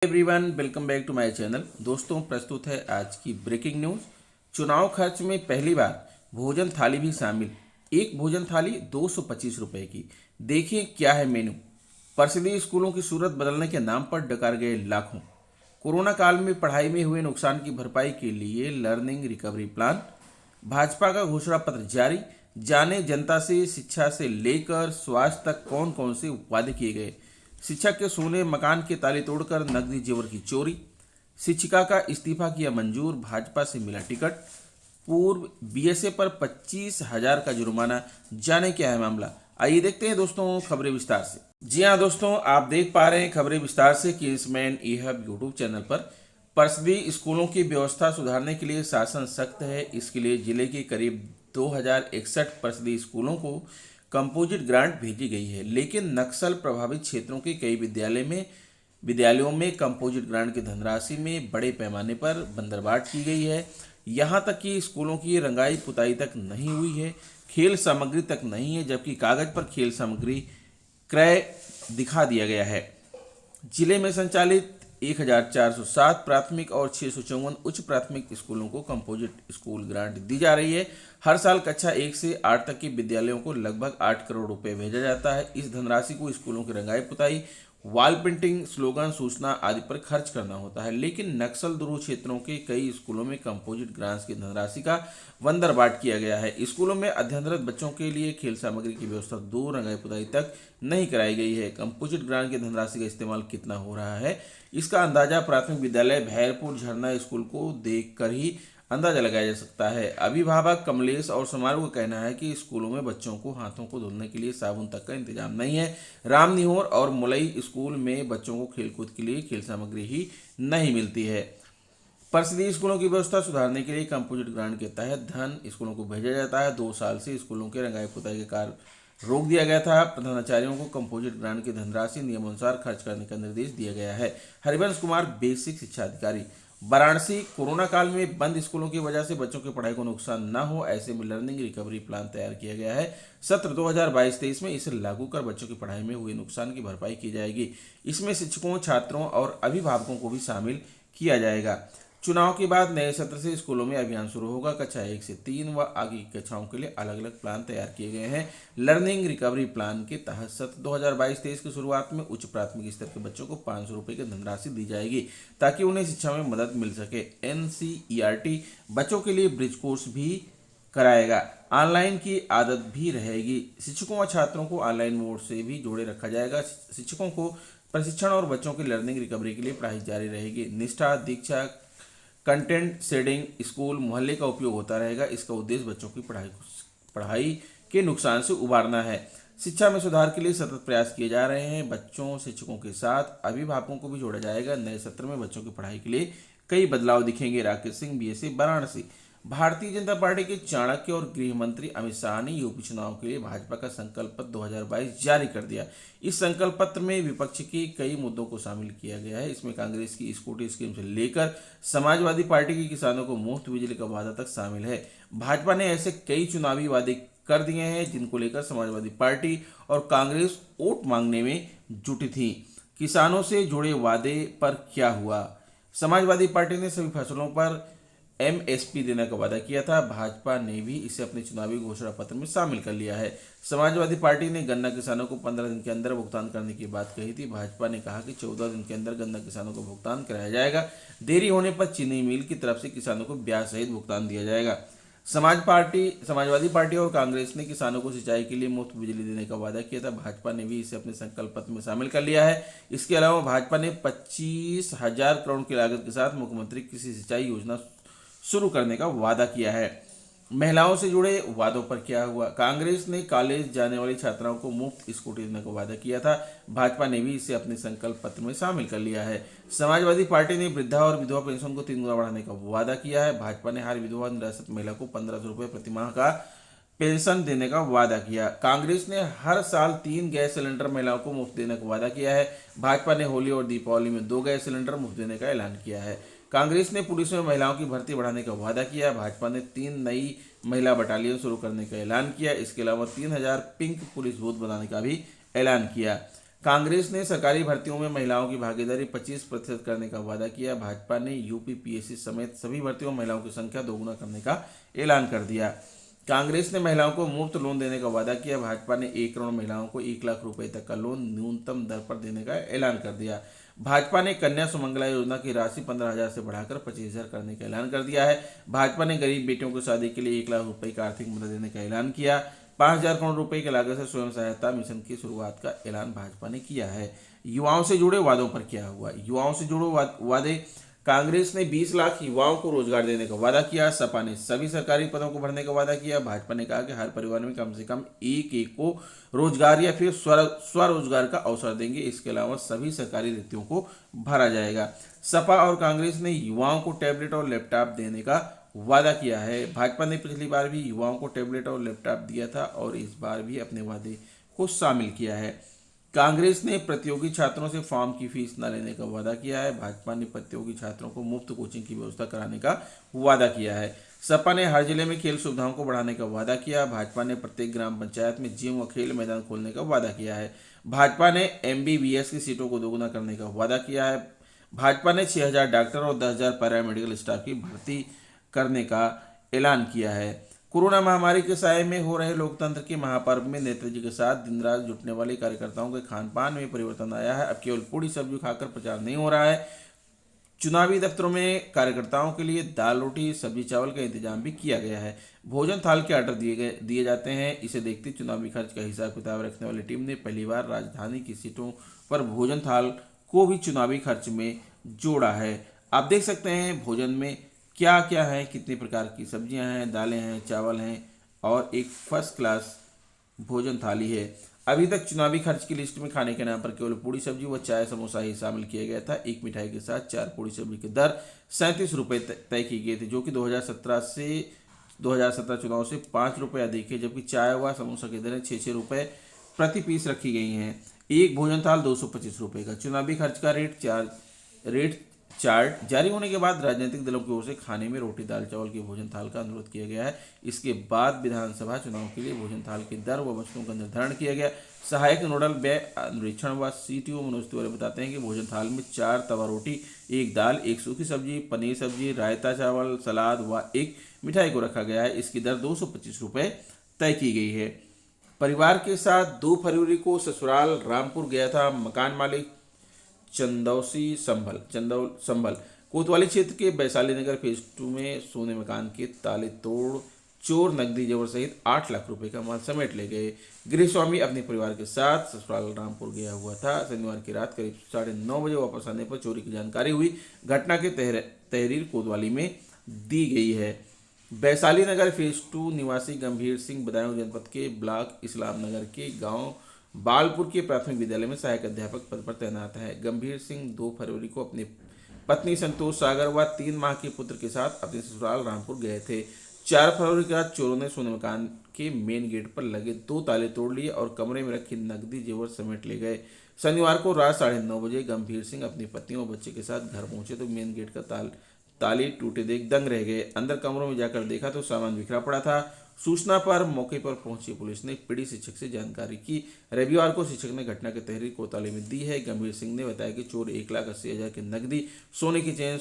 Everyone, welcome back to my channel. दोस्तों, प्रस्तुत है आज की ब्रेकिंग न्यूज। चुनाव खर्च में पहली बार भोजन थाली भी शामिल। एक भोजन थाली 225 रुपए की। देखिए क्या है मेनू। परिषदीय स्कूलों की सूरत बदलने के नाम पर डकार गए लाखों। कोरोना काल में पढ़ाई में हुए नुकसान की भरपाई के लिए लर्निंग रिकवरी प्लान। भाजपा का घोषणा पत्र जारी। जाने जनता से शिक्षा से लेकर स्वास्थ्य तक कौन कौन से वादे किए गए। शिक्षक के सोने मकान के ताले तोड़कर नकदी जेवर की चोरी। शिक्षिका का इस्तीफा किया मंजूर, भाजपा से मिला टिकट। पूर्व बीएसए पर 25,000 का जुर्माना। जाने क्या है मामला, आइए देखते हैं दोस्तों खबरें विस्तार से। जी हाँ दोस्तों, आप देख पा रहे हैं खबरें विस्तार से किंग्समैन ई-हब यूट्यूब चैनल पर। परिषदीय स्कूलों की व्यवस्था सुधारने के लिए शासन सख्त है। इसके लिए जिले के करीब 2061 परिषदीय स्कूलों को कंपोजिट ग्रांट भेजी गई है, लेकिन नक्सल प्रभावित क्षेत्रों के कई विद्यालयों में कंपोजिट ग्रांट की धनराशि में बड़े पैमाने पर बंदरबाट की गई है। यहाँ तक कि स्कूलों की रंगाई पुताई तक नहीं हुई है, खेल सामग्री तक नहीं है, जबकि कागज पर खेल सामग्री क्रय दिखा दिया गया है। जिले में संचालित 1407 प्राथमिक और 654 उच्च प्राथमिक स्कूलों को कंपोजिट स्कूल ग्रांट दी जा रही है। हर साल कक्षा 1 से 8 तक के विद्यालयों को लगभग 8 करोड़ रुपए भेजा जाता है। इस धनराशि को स्कूलों की रंगाई पुताई, वॉल पेंटिंग, स्लोगन, सूचना आदि पर खर्च करना होता है, लेकिन नक्सल दूर क्षेत्रों के कई स्कूलों में कंपोजिट ग्रांट्स की धनराशि का बंदरबाट किया गया है। स्कूलों में अध्ययनरत बच्चों के लिए खेल सामग्री की व्यवस्था दूर रंगाई पुताई तक नहीं कराई गई है। कंपोजिट ग्रांट की धनराशि का इस्तेमाल कितना हो रहा है, इसका अंदाजा प्राथमिक विद्यालय भैरपुर झरना स्कूल को देखकर ही अंदाजा लगाया जा सकता है। अभिभावक कमलेश और समारोह का कहना है कि स्कूलों में बच्चों को हाथों को धुलने के लिए साबुन तक का इंतजाम नहीं है। रामनिहोर और मुलई स्कूल में बच्चों को खेलकूद के लिए खेल सामग्री ही नहीं मिलती है। परिषदीय स्कूलों की व्यवस्था सुधारने के लिए कंपोजिट ग्रांट के तहत धन स्कूलों को भेजा जाता है। 2 साल से स्कूलों के रंगाई पुताई के कार्य रोक दिया गया था। प्रधानाचार्यों को कंपोजिट ग्रांट की धनराशि नियमानुसार खर्च करने का निर्देश दिया गया है। हरिवंश कुमार, बेसिक शिक्षा अधिकारी, वाराणसी। कोरोना काल में बंद स्कूलों की वजह से बच्चों की पढ़ाई को नुकसान न हो, ऐसे में लर्निंग रिकवरी प्लान तैयार किया गया है। सत्र 2022-23 में इसे लागू कर बच्चों की पढ़ाई में हुए नुकसान की भरपाई की जाएगी। इसमें शिक्षकों, छात्रों और अभिभावकों को भी शामिल किया जाएगा। चुनाव के बाद नए सत्र से स्कूलों में अभियान शुरू होगा। कक्षा 1 से 3 व आगे की कक्षाओं के लिए अलग अलग प्लान तैयार किए गए हैं। लर्निंग रिकवरी प्लान के तहत सत्र 2022-23 की शुरुआत में उच्च प्राथमिक स्तर के बच्चों को 500 रुपये की धनराशि दी जाएगी, ताकि उन्हें शिक्षा में मदद मिल सके। एनसीईआरटी बच्चों के लिए ब्रिज कोर्स भी कराएगा। ऑनलाइन की आदत भी रहेगी। शिक्षकों व छात्रों को ऑनलाइन मोड से भी जोड़े रखा जाएगा। शिक्षकों को प्रशिक्षण और बच्चों की लर्निंग रिकवरी के लिए पढ़ाई जारी रहेगी। निष्ठा, दीक्षा, कंटेंट शेडिंग स्कूल मोहल्ले का उपयोग होता रहेगा। इसका उद्देश्य बच्चों की पढ़ाई के नुकसान से उबारना है। शिक्षा में सुधार के लिए सतत प्रयास किए जा रहे हैं। बच्चों, शिक्षकों के साथ अभिभावकों को भी जोड़ा जाएगा। नए सत्र में बच्चों की पढ़ाई के लिए कई बदलाव दिखेंगे। राकेश सिंह, बीएसए, वाराणसी। भारतीय जनता पार्टी के चाणक्य और गृह मंत्री अमित शाह ने यूपी चुनाव के लिए भाजपा का संकल्प पत्र 2022 जारी कर दिया। इस संकल्प पत्र में विपक्ष के कई मुद्दों को शामिल किया गया है। इसमें कांग्रेस की स्कूटी स्कीम से लेकर समाजवादी पार्टी के किसानों को मुफ्त बिजली का वादा तक शामिल है। भाजपा ने ऐसे कई चुनावी वादे कर दिए हैं जिनको लेकर समाजवादी पार्टी और कांग्रेस वोट मांगने में जुटी थी। किसानों से जुड़े वादे पर क्या हुआ? समाजवादी पार्टी ने सभी फसलों पर एमएसपी देने का वादा किया था। भाजपा ने भी इसे अपने चुनावी घोषणा पत्र में शामिल कर लिया है। समाजवादी पार्टी ने गन्ना किसानों को 15 दिन के अंदर भुगतान करने की बात कही थी। भाजपा ने कहा कि 14 दिन के अंदर गन्ना किसानों को भुगतान कराया जाएगा। देरी होने पर चीनी मिल की तरफ से किसानों को ब्याज सहित भुगतान दिया जाएगा। समाजवादी पार्टी और कांग्रेस ने किसानों को सिंचाई के लिए मुफ्त बिजली देने का वादा किया था। भाजपा ने भी इसे अपने संकल्प पत्र में शामिल कर लिया है। इसके अलावा भाजपा ने 25,000 करोड़ की लागत के साथ मुख्यमंत्री कृषि सिंचाई योजना शुरू करने का वादा किया है। महिलाओं से जुड़े वादों पर क्या हुआ? कांग्रेस ने कॉलेज जाने वाली छात्राओं को मुफ्त स्कूटी देने का वादा किया था। भाजपा ने भी इसे अपने संकल्प पत्र में शामिल कर लिया है। समाजवादी पार्टी ने वृद्धा और विधवा पेंशन को 3 गुना बढ़ाने का वादा किया है। भाजपा ने हर विधवा निराश्रित महिला को 1500 रुपये प्रतिमाह का पेंशन देने का वादा किया। कांग्रेस ने हर साल 3 गैस सिलेंडर महिलाओं को मुफ्त देने का वादा किया है। भाजपा ने होली और दीपावली में 2 गैस सिलेंडर मुफ्त देने का ऐलान किया है। कांग्रेस ने पुलिस में महिलाओं की भर्ती बढ़ाने का वादा किया। भाजपा ने 3 नई महिला बटालियन शुरू करने का ऐलान किया। इसके अलावा 3000 पिंक पुलिस बूथ बनाने का भी ऐलान किया। कांग्रेस ने सरकारी भर्तियों में महिलाओं की भागीदारी 25% करने का वादा किया। भाजपा ने यूपी पीएससी समेत सभी भर्तियों में महिलाओं की संख्या दोगुना करने का ऐलान कर दिया। कांग्रेस ने महिलाओं को मुफ्त लोन देने का वादा किया। भाजपा ने 1 करोड़ महिलाओं को 1 लाख रुपए तक का लोन न्यूनतम दर पर देने का ऐलान कर दिया। भाजपा ने कन्या सुमंगला योजना की राशि 15,000 से बढ़ाकर 25,000 करने का ऐलान कर दिया है। भाजपा ने गरीब बेटियों की शादी के लिए 1 लाख रुपए की आर्थिक मदद देने का ऐलान किया। 5,000 करोड़ रुपए की लागत से स्वयं सहायता मिशन की शुरुआत का ऐलान भाजपा ने किया है। युवाओं से जुड़े वादों पर क्या हुआ? युवाओं से जुड़े वादे। कांग्रेस ने 20 लाख युवाओं को रोजगार देने का वादा किया। सपा ने सभी सरकारी पदों को भरने का वादा किया। भाजपा ने कहा कि हर परिवार में कम से कम एक को रोजगार या फिर स्वरोजगार का अवसर देंगे। इसके अलावा सभी सरकारी रिक्तियों को भरा जाएगा। सपा और कांग्रेस ने युवाओं को टैबलेट और लैपटॉप देने का वादा किया है। भाजपा ने पिछली बार भी युवाओं को टैबलेट और लैपटॉप दिया था और इस बार भी अपने वादे को शामिल किया है। कांग्रेस ने प्रतियोगी छात्रों से फॉर्म की फीस न लेने का वादा किया है। भाजपा ने प्रतियोगी छात्रों को मुफ्त कोचिंग की व्यवस्था कराने का वादा किया है। सपा ने हर जिले में खेल सुविधाओं को बढ़ाने का वादा किया। भाजपा ने प्रत्येक ग्राम पंचायत में जिम व खेल मैदान खोलने का वादा किया है। भाजपा ने एमबीबीएस की सीटों को दोगुना करने का वादा किया है। भाजपा ने 6,000 डॉक्टर और 10,000 पैरामेडिकल स्टाफ की भर्ती करने का ऐलान किया है। कोरोना महामारी के साये में हो रहे लोकतंत्र के महापर्व में नेताजी के साथ दिन रात जुटने वाले कार्यकर्ताओं के खान पान में परिवर्तन आया है। अब केवल पूरी सब्जी खाकर प्रचार नहीं हो रहा है। चुनावी दफ्तरों में कार्यकर्ताओं के लिए दाल रोटी सब्जी चावल का इंतजाम भी किया गया है। भोजन थाल के ऑर्डर दिए जाते हैं। इसे देखते चुनावी खर्च का हिसाब किताब रखने वाली टीम ने पहली बार राजधानी की सीटों पर भोजन थाल को भी चुनावी खर्च में जोड़ा है। आप देख सकते हैं भोजन में क्या क्या है, कितने प्रकार की सब्जियां हैं, दालें हैं, चावल हैं और एक फर्स्ट क्लास भोजन थाली है। अभी तक चुनावी खर्च की लिस्ट में खाने के नाम पर केवल पूड़ी सब्जी व चाय समोसा ही शामिल किया गया था। एक मिठाई के साथ 4 पूड़ी सब्जी की दर 37 रुपये तय की गई थी, जो कि 2017 चुनाव से 5 रुपये अधिक है। जबकि चाय व समोसा की दरें 6 रुपये प्रति पीस रखी गई हैं। एक भोजन थाल 225 रुपये का। चुनावी खर्च का रेट चार्ट जारी होने के बाद राजनीतिक दलों की ओर से खाने में रोटी दाल चावल के भोजन थाल का अनुरोध किया गया है। इसके बाद विधानसभा चुनाव के लिए भोजन थाल की दर व वस्तुओं का निर्धारण किया गया। सहायक नोडल व्यय अनुरीक्षण व सीटीओ मनोज तिवारी बताते हैं कि भोजन थाल में 4 तवा रोटी, 1 दाल, 1 सूखी सब्जी, पनीर सब्जी, रायता चावल, सलाद व 1 मिठाई को रखा गया है। इसकी दर 225 रुपये तय की गई है। परिवार के साथ 2 फरवरी को ससुराल रामपुर गया था मकान मालिक चंदौसी संभल कोतवाली क्षेत्र के वैशाली नगर फेज 2 में सोने मकान के ताले तोड़ चोर नकदी जेवर सहित 8 लाख रुपए का माल समेट ले गए। गृह स्वामी अपने परिवार के साथ ससुराल रामपुर गया हुआ था। शनिवार की रात करीब 9:30 बजे वापस आने पर चोरी की जानकारी हुई। घटना की तहरीर कोतवाली में दी गई है। वैशाली नगर फेज 2 निवासी गंभीर सिंह बदायूं जनपद के ब्लॉक इस्लाम नगर के गांव बालपुर के प्राथमिक विद्यालय में सहायक अध्यापक पद पर तैनात है। गंभीर सिंह 2 फरवरी को अपनी पत्नी संतोष सागर व 3 माह के पुत्र के साथ अपने ससुराल रामपुर गए थे। 4 फरवरी की रात चोरों ने सोने मकान के मेन गेट पर लगे 2 ताले तोड़ लिए और कमरे में रखी नकदी जेवर समेट ले गए। शनिवार को रात 9:30 बजे गंभीर सिंह अपनी पत्नी और बच्चे के साथ घर पहुंचे तो मेन गेट का ताले टूटे देख दंग रह गए। अंदर कमरों में जाकर देखा तो सामान बिखरा पड़ा था। सूचना पर मौके पर पहुंची पुलिस ने पीड़ित शिक्षक से जानकारी की। रविवार को शिक्षक ने घटना की तहरीर कोतवाली में दी है। गंभीर सिंह ने बताया कि चोर 1,80,000 की नकदी, सोने की चेन,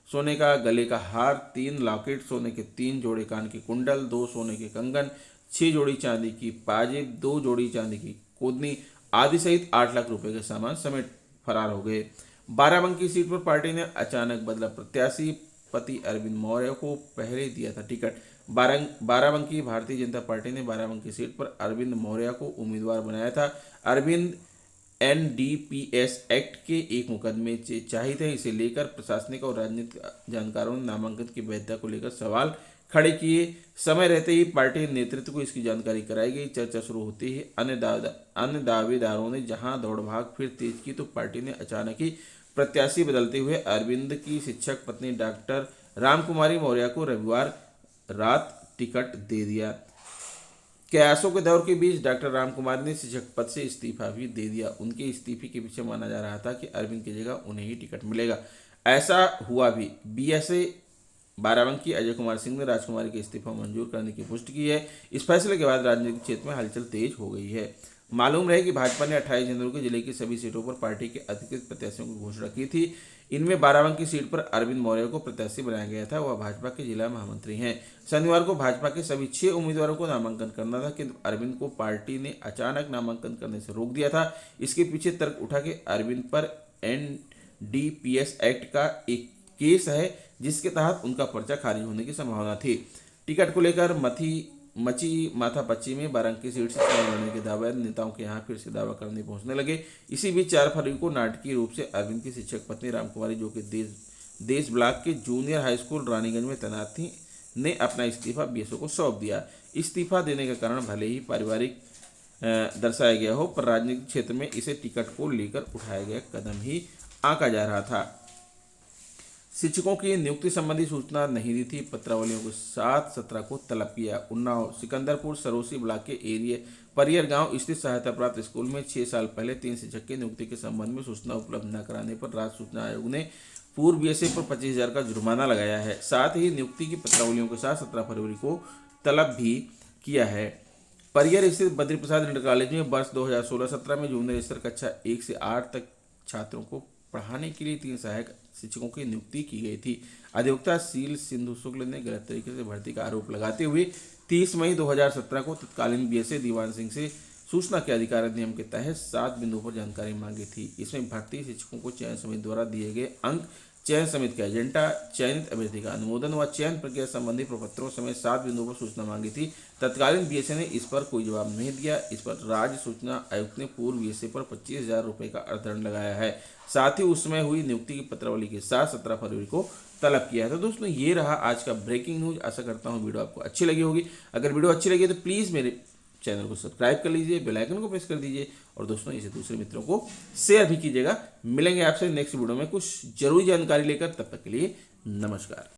सोने का गले का हार, 3 लॉकेट, सोने के 3 जोड़े कान के कुंडल, 2 सोने के कंगन, 6 जोड़ी चांदी की पाजेब, 2 जोड़ी चांदी की कोदनी आदि सहित 8 लाख रुपए के सामान समेट फरार हो गए। बाराबंकी सीट पर पार्टी ने अचानक बदला प्रत्याशी। पति अरविंद मौर्य को पहले दिया था टिकट। बाराबंकी भारतीय जनता पार्टी ने बाराबंकी सीट पर अरविंद मौर्य को उम्मीदवार बनाया था। अरविंद एनडीपीएस एक्ट के एक मुकदमे से चाहिए थे। इसे लेकर प्रशासनिक और राजनीतिक जानकारों ने नामांकन की वैधता को लेकर सवाल खड़े किए। समय रहते ही पार्टी नेतृत्व को इसकी जानकारी कराई गई। चर्चा शुरू होती ही अन्य दावेदारों ने जहां दौड़ भाग फिर तेज की तो पार्टी ने अचानक ही प्रत्याशी बदलते हुए अरविंद की शिक्षक पत्नी डॉक्टर रामकुमारी मौर्य को रविवार रात टिकट दे दिया। कयासों के दौर के बीच डॉक्टर रामकुमारी ने शिक्षक पद से इस्तीफा भी दे दिया। उनके इस्तीफे के पीछे माना जा रहा था कि अरविंद की जगह उन्हें ही टिकट मिलेगा। ऐसा हुआ भी। बीएसए बाराबंकी अजय कुमार सिंह ने राजकुमारी के इस्तीफा मंजूर करने की पुष्टि की है। इस फैसले के बाद राजनीतिक क्षेत्र में हलचल तेज हो गई है। मालूम रहे कि भाजपा ने 28 जनवरी को जिले की सभी सीटों पर पार्टी के अधिकृत प्रत्याशियों की घोषणा की थी। इनमें बाराबंकी सीट पर अरविंद मौर्य को प्रत्याशी बनाया गया था। वह भाजपा के जिला महामंत्री हैं। शनिवार को भाजपा के सभी 6 उम्मीदवारों को नामांकन करना था, किंतु अरविंद को पार्टी ने अचानक नामांकन करने से रोक दिया था। इसके पीछे तर्क उठा कि अरविंद पर NDPS एक्ट का एक केस है, जिसके तहत उनका पर्चा खारिज होने की संभावना थी। टिकट को लेकर मची माथापच्ची में बाराबंकी सीट से चुनाव लड़ने के दावे नेताओं के यहाँ फिर से दावा करने पहुंचने लगे। इसी बीच 4 फरवरी को नाटकीय रूप से अरविंद की शिक्षक पत्नी रामकुमारी, जो कि देश ब्लॉक के जूनियर हाई स्कूल रानीगंज में तैनात थी, ने अपना इस्तीफा BSO को सौंप दिया। इस्तीफा देने का कारण भले ही पारिवारिक दर्शाया गया हो, पर राजनीतिक क्षेत्र में इसे टिकट को लेकर उठाया गया कदम ही आंका जा रहा था। शिक्षकों की नियुक्ति संबंधी सूचना नहीं दी थी। पत्रावलियों को 7/17 को तलब किया। उन्नाव सिकंदरपुर सरोसी ब्लॉक के एरिया परियर गांव स्थित सहायता प्राप्त स्कूल में 6 साल पहले 3 शिक्षक की नियुक्ति के संबंध में सूचना उपलब्ध न कराने पर राज्य सूचना आयोग ने पूर्व BSA पर 25,000 का जुर्माना लगाया है। साथ ही नियुक्ति की पत्रावलियों के साथ 17 फरवरी को तलब भी किया है। परियर स्थित बद्री प्रसाद इंटर कॉलेज में वर्ष 2016-17 में जूनियर स्तर कक्षा 1 से 8 तक छात्रों को पढ़ाने के लिए 3 सहायक शिक्षकों की नियुक्ति की गई थी। अधिवक्ता शील सिंधु शुक्ल ने गलत तरीके से भर्ती का आरोप लगाते हुए 30 मई 2017 को तत्कालीन BSA दीवान सिंह से सूचना के अधिकार अधिनियम के तहत 7 बिंदुओं पर जानकारी मांगी थी। इसमें भर्ती शिक्षकों को चयन समिति द्वारा दिए गए अंक, चयन समिति का एजेंडा, चयनित अभ्यर्थी का अनुमोदन व चयन प्रक्रिया संबंधी प्रपत्रों समेत 7 बिंदुओं पर सूचना मांगी थी। तत्कालीन BSA ने इस पर कोई जवाब नहीं दिया। इस पर राज्य सूचना आयुक्त ने पूर्व BSA पर 25,000 रुपये का अर्थदंड लगाया है। साथ ही उस समय हुई नियुक्ति की पत्रावली के साथ 17 फरवरी को तलब किया है। तो दोस्तों, ये रहा आज का ब्रेकिंग न्यूज। आशा करता हूँ वीडियो आपको अच्छी लगी होगी। अगर वीडियो अच्छी लगी तो प्लीज़ मेरे चैनल को सब्सक्राइब कर लीजिए, बेल आइकन को प्रेस कर दीजिए और दोस्तों इसे दूसरे मित्रों को शेयर भी कीजिएगा। मिलेंगे आपसे नेक्स्ट वीडियो में कुछ जरूरी जानकारी लेकर। तब तक के लिए नमस्कार।